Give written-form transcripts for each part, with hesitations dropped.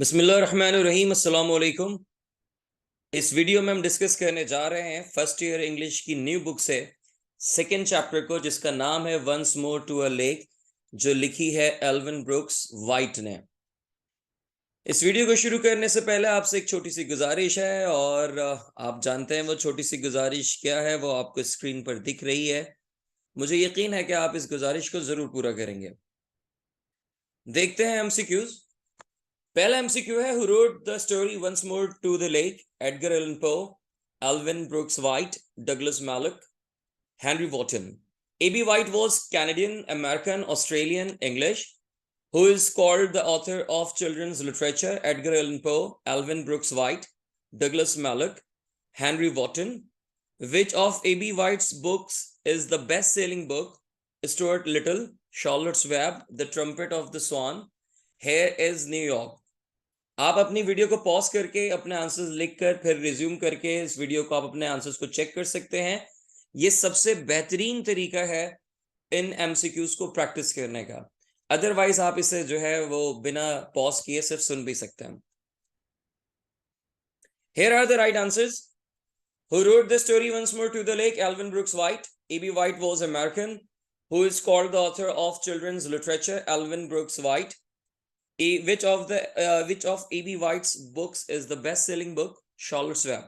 बिस्मिल्लाहिर्रहमानिर्रहीम, अस्सलाम वालेकुम। इस वीडियो में हम डिस्कस करने जा रहे हैं फर्स्ट ईयर इंग्लिश की न्यू बुक से सेकेंड चैप्टर को, जिसका नाम है once more to a lake, जो लिखी है एल्विन ब्रुक्स वाइट ने। इस वीडियो को शुरू करने से पहले आपसे एक छोटी सी गुजारिश है, और आप जानते हैं वो छोटी सी गुजारिश क्या है, वो आपको स्क्रीन पर दिख रही है। मुझे यकीन है कि आप इस गुजारिश को जरूर पूरा करेंगे। देखते हैं एमसीक्यूज। पहला एमसीक्यू है, who wrote the story once more to the lake? Edgar Allan Poe, Elvin Brooks White, Douglas Malloch, Henry Wotton. A.B. White was Canadian, American, Australian, English, who is called the author of children's literature. Edgar Allan Poe, Alvin Brooks White, Douglas Malloch, Henry Wotton. Which of A.B. White's books is the best-selling book? Stuart Little, Charlotte's Web, The Trumpet of the Swan, Here is New York. आप अपनी video को pause करके अपने answers लिखकर फिर resume करके इस video को आप अपने आंसर्स को चेक कर सकते हैं। ये सबसे बेहतरीन तरीका है इन एमसीक्यूज को प्रैक्टिस करने का। अदरवाइज आप इसे जो है वो बिना पॉज किए सिर्फ सुन भी सकते हैं। Here are the right answers. Who wrote the story Once More to the Lake? Alvin Brooks White. A.B. White was American. Who is called the author of children's literature? Alvin Brooks White. Which of A.B. White's books is the best-selling book? Charlotte's Web.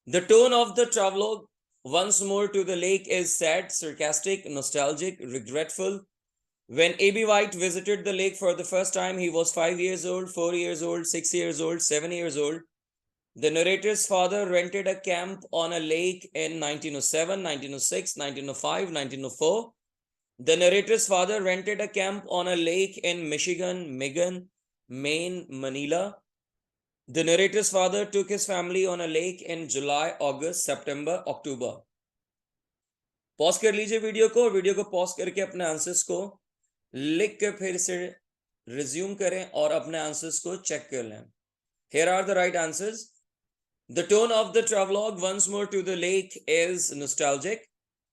The tone of the travelogue Once More to the Lake is sad, sarcastic, nostalgic, regretful. When A.B. White visited the lake for the first time, he was 5 years old, 4 years old, 6 years old, 7 years old. The narrator's father rented a camp on a lake in 1907, 1906, 1905, 1904. The narrator's father rented a camp on a lake in Michigan, Maine, Manila. The narrator's father took his family on a lake in July, August, September, October. Pause कर लीजिए video को pause करके अपने answers को लिख के फिर से रिज्यूम करें और अपने आंसर्स को चेक कर लें। Here are the right answers. The tone of the travelogue Once More to the Lake is nostalgic.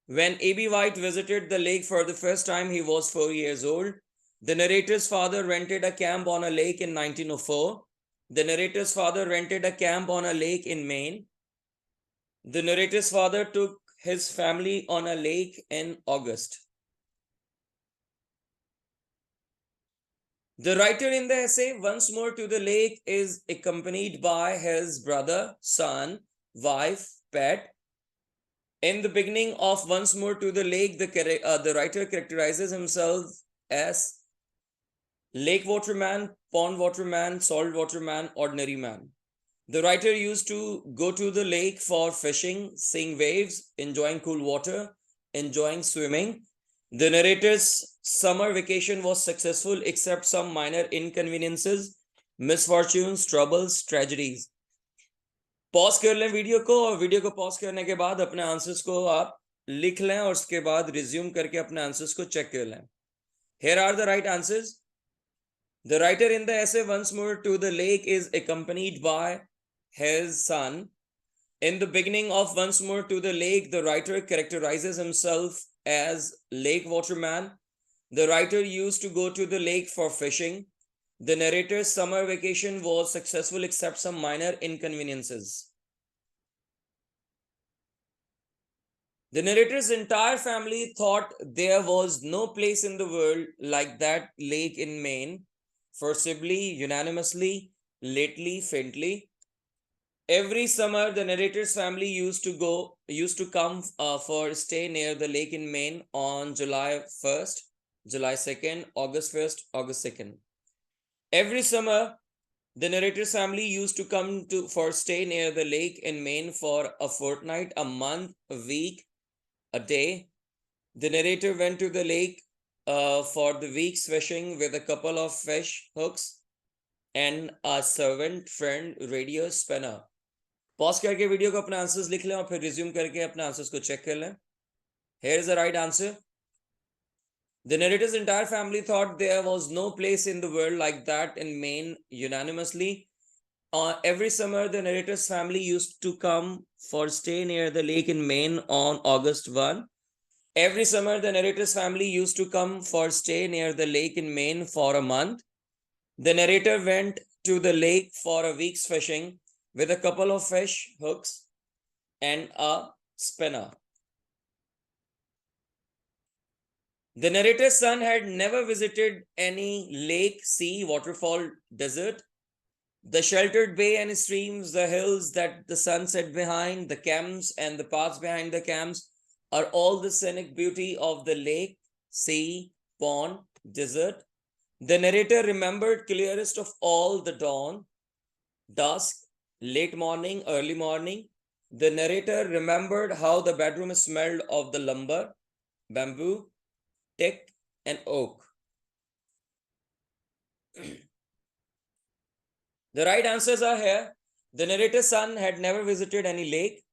When A.B. White visited the lake for the first time, he was 4 years old. The narrator's father rented a camp on a lake in 1904. The narrator's father rented a camp on a lake in Maine. The narrator's father took his family on a lake in August. The writer in the essay Once More to the Lake is accompanied by his brother, son, wife, pet. In the beginning of Once More to the Lake, the writer characterizes himself as lake waterman, pond waterman, salt waterman, ordinary man. The writer used to go to the lake for fishing, seeing waves, enjoying cool water, enjoying swimming. The narrator's summer vacation was successful except some minor inconveniences, misfortunes, troubles, tragedies. Pause कर लें video को, और video को pause करने के बाद अपने answers को आप लिख लें और उसके बाद रिज्यूम करके अपने आंसर्स को चेक कर लें। Here are the right answers. The writer in the essay Once More to the Lake is accompanied by his son. In the beginning of Once More to the Lake, the writer characterizes himself as lake waterman. The writer used to go to the lake for fishing. The narrator's summer vacation was successful except some minor inconveniences. The narrator's entire family thought there was no place in the world like that lake in Maine. Forcibly, unanimously, lately, faintly. Every summer, the narrator's family used to come for stay near the lake in Maine on July 1st, July 2nd, August 1st, August 2nd. Every summer, the narrator's family used to come for stay near the lake in Maine for a fortnight, a month, a week, a day. The narrator went to the lake for the week's fishing with a couple of fish hooks and a servant friend radio spinner. Pause करके video को अपने answers लिख लें और फिर resume करके अपने answers को चेक कर लें। Here is the right answer. The narrator's entire family thought there was no place in the world like that in Maine unanimously. Every summer, the narrator's family used to come for stay near the lake in Maine on August 1. Every summer, the narrator's family used to come for stay near the lake in Maine for a month. The narrator went to the lake for a week's fishing with a couple of fish hooks and a spinner. The narrator's son had never visited any lake, sea, waterfall, desert. The sheltered bay and streams, the hills that the sun set behind, the camps and the paths behind the camps are all the scenic beauty of the lake, sea, pond, desert. The narrator remembered clearest of all the dawn, dusk, late morning, early morning. The narrator remembered how the bedroom smelled of the lumber, bamboo, teak, and oak. The right answers are here. The narrator's son had never visited any lake.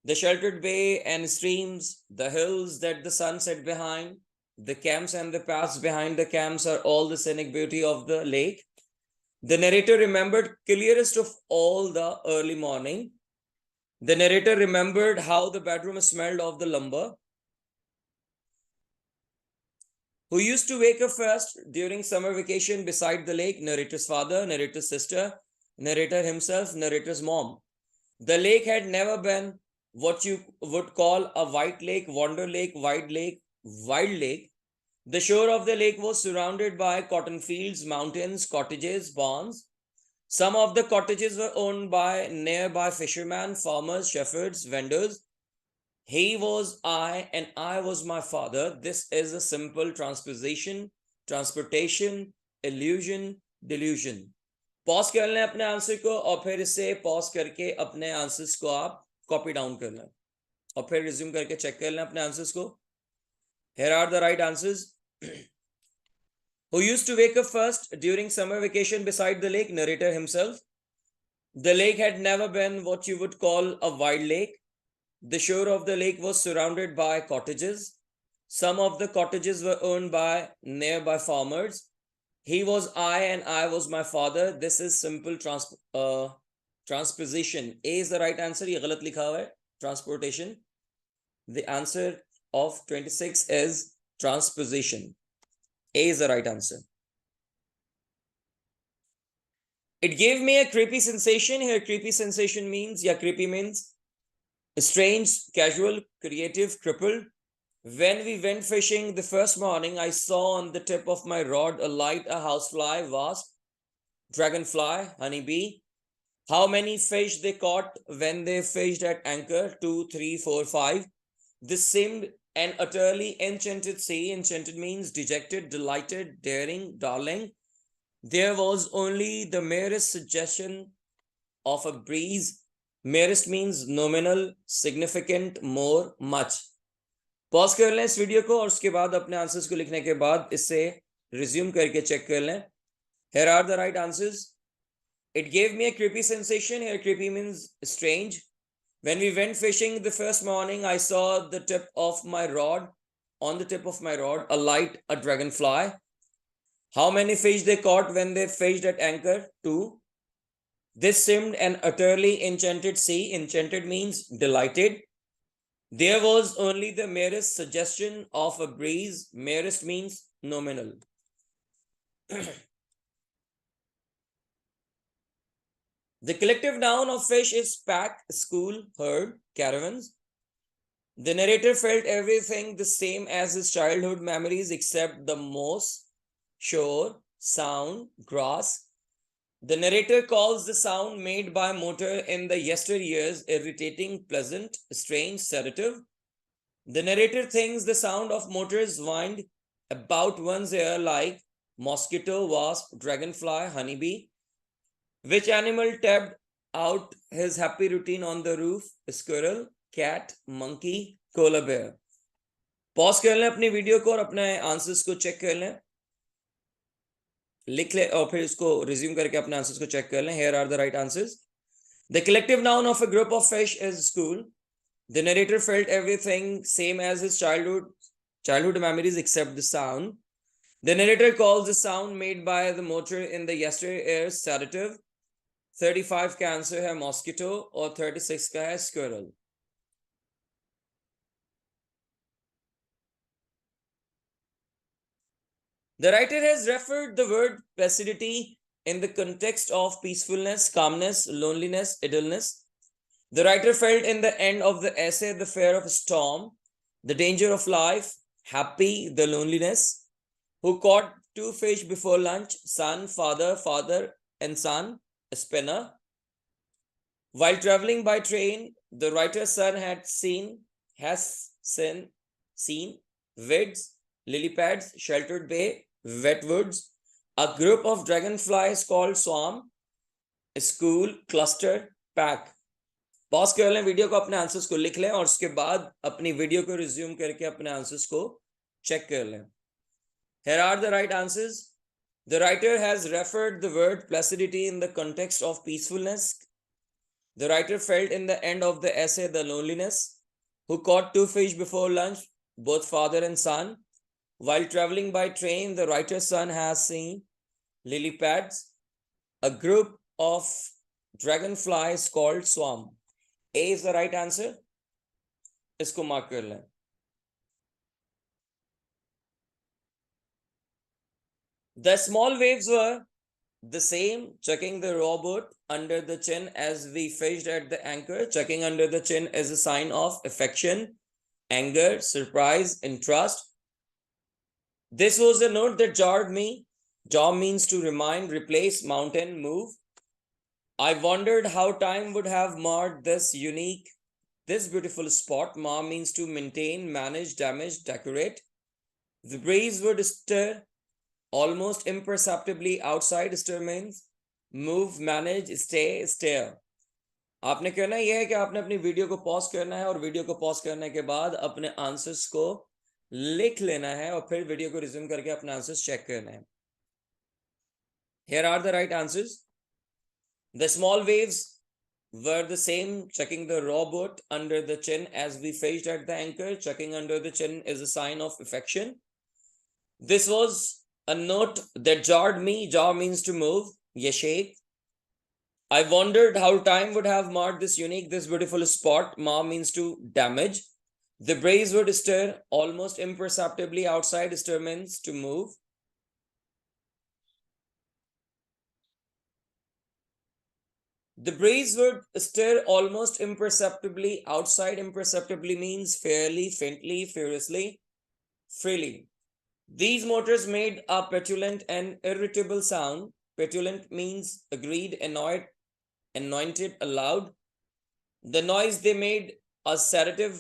The sheltered bay and streams, the hills that the sun set behind, the camps and the paths behind the camps are all the scenic beauty of the lake. The narrator remembered clearest of all the early morning. The narrator remembered how the bedroom smelled of the lumber. Who used to wake up first during summer vacation beside the lake? Narrator's father, narrator's sister, narrator himself, narrator's mom. The lake had never been what you would call a white lake, wonder lake, wide lake, wild lake. The shore of the lake was surrounded by cotton fields, mountains, cottages, barns. Some of the cottages were owned by nearby fishermen, farmers, shepherds, vendors. He was I and I was my father. This is a simple transposition, transportation, illusion, delusion. Pause कर लें अपने answer को और फिर इसे pause करके अपने answers को आप कॉपी डाउन कर लें और फिर रिज्यूम करके चेक कर लें अपने आंसर्स को. Here are the right answers. Who used to wake up first during summer vacation beside the lake? Narrator himself. The lake had never been what you would call a wild lake. The shore of the lake was surrounded by cottages. Some of the cottages were owned by nearby farmers. He was I and I was my father. This is simple transposition. A is the right answer. ये गलत लिखा हुआ है. Transportation. The answer of 26 is transposition. A is the right answer. It gave me a creepy sensation. Here, creepy sensation means, creepy means strange, casual, creative, crippled. When we went fishing the first morning, I saw on the tip of my rod a light, a housefly, wasp, dragonfly, honeybee. How many fish they caught when they fished at anchor? 2, 3, 4, 5. This seemed an utterly enchanted sea. Enchanted means dejected, delighted, daring, darling. There was only the merest suggestion of a breeze. Merest means nominal, significant, more, much. Pause कर लें इस video को और उसके बाद अपने answers को लिखने के बाद इससे रिज्यूम करके चेक कर लें. Here are the right answers. It gave me a creepy sensation. Here, creepy means strange. When we went fishing the first morning, I saw the tip of my rod, on the tip of my rod, a light, a dragonfly. How many fish they caught when they fished at anchor? 2. This seemed an utterly enchanted sea. Enchanted means delighted. There was only the merest suggestion of a breeze. Merest means nominal. The collective noun of fish is pack, school, herd, caravans. The narrator felt everything the same as his childhood memories except the moss, shore, sound, grass. The narrator calls the sound made by motor in the yesteryears irritating, pleasant, strange, sedative. The narrator thinks the sound of motors wind about one's ear like mosquito, wasp, dragonfly, honeybee. Which animal tapped out his happy routine on the roof? Squirrel, cat, monkey, koala bear. Pause कर लें अपनी video को और अपने answers को check कर लें, लिख ले और फिर इसको रिज्यूम करके अपने आंसर्स को चेक कर लें. Here are the right answers. The collective noun of a group of fish is school. The narrator felt everything same as his childhood memories except the sound. The narrator calls the sound made by the motor in the yesteryear sedative. 35 का answer है mosquito और 36 का है squirrel. The writer has referred the word placidity in the context of peacefulness, calmness, loneliness, idleness. The writer felt in the end of the essay the fear of a storm, the danger of life, happy, the loneliness. Who caught two fish before lunch, son, father, father, and son, a spinner. While traveling by train, the writer's son has seen weeds, lily pads, sheltered bay, wet woods, a group of dragonflies called swarm, a school, cluster, pack. Pause कर लें video को, अपने answers को लिख लें और उसके बाद अपनी वीडियो को रिज्यूम करके अपने आंसर्स को चेक कर लें. Here are the right answers. The writer has referred the word placidity in the context of peacefulness. The writer felt in the end of the essay the loneliness. Who caught two fish before lunch, both father and son. While traveling by train, the writer's son has seen lily pads, a group of dragonflies called swarm. A is the right answer. इसको mark कर लें. The small waves were the same, chucking the rowboat under the chin as we fished at the anchor. Chucking under the chin is a sign of affection, anger, surprise, and trust. This was a note that jarred me. Jar means to remind, replace, mountain, move. I wondered how time would have marred this beautiful spot. Mar means to maintain, manage, damage, decorate. The breeze would stir almost imperceptibly outside. Stir means move, manage, stay, stare. आपने करना यह है कि आपने अपनी video को pause करना है और वीडियो को पॉज करने के बाद अपने आंसर्स को लिख लेना है और फिर वीडियो को रिज्यूम करके अपने आंसर्स चेक करना है. Here are the right answers. The small waves were the same, chucking the rowboat under the chin as we fished at the anchor. Chucking under the chin is a sign of affection. This was a note that jarred me. Jar means to move, ye shake. I wondered how time would have marred this beautiful spot. Mar means to damage. The breeze would stir almost imperceptibly outside. Stir means to move. The breeze would stir almost imperceptibly outside. Imperceptibly means fairly, faintly, furiously, freely. These motors made a petulant and irritable sound. Petulant means agreed, annoyed, anointed, aloud. The noise they made a sedative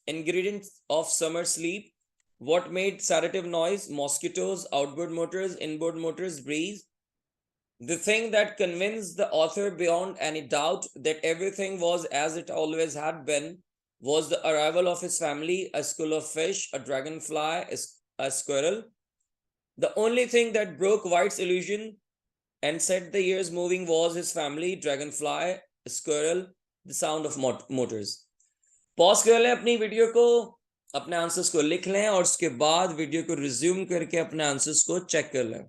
ingredient of summer sleep. What made sedative noise? Mosquitoes, outboard motors, inboard motors, breeze. The thing that convinced the author beyond any doubt that everything was as it always had been was the arrival of his family, a school of fish, a dragonfly, a squirrel. The only thing that broke White's illusion and set the years moving was his family, dragonfly, a squirrel, the sound of motors. Pause कर लें अपनी video को, अपने answers को लिख लें और उसके बाद वीडियो को रिज्यूम करके अपने आंसर्स को चेक कर लें.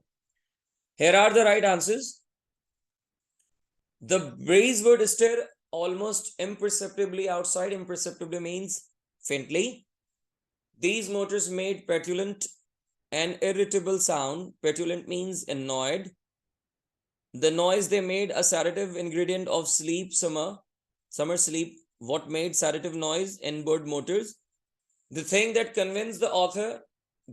Here are the right answers. The breeze would stir almost imperceptibly outside. Imperceptibly means faintly. These motors made petulant and irritable sound. Petulant means annoyed. The noise they made a sedative ingredient of sleep, summer sleep. What made sedative noise? Inboard motors. The thing that convinced the author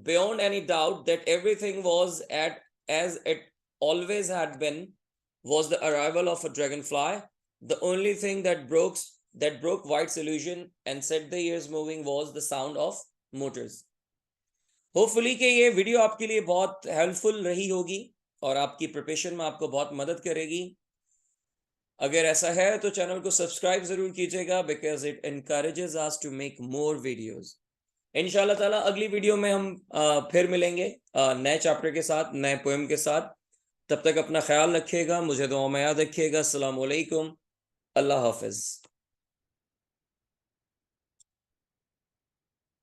beyond any doubt that everything was as it always had been was the arrival of a dragonfly. The only thing that broke White's illusion and set the years moving was the sound of motors. Hopefully कि ये video आपके लिए बहुत helpful रही होगी और आपकी preparation में आपको बहुत मदद करेगी. अगर ऐसा है तो चैनल को सब्सक्राइब जरूर कीजिएगा because it encourages us to make more videos. इंशाल्लाह ताला अगली वीडियो में हम फिर मिलेंगे नए चैप्टर के साथ, नए पोएम के साथ. तब तक अपना ख्याल रखिएगा, मुझे दुआ में याद रखिएगा. अस्सलाम वालेकुम, अल्लाह हाफिज.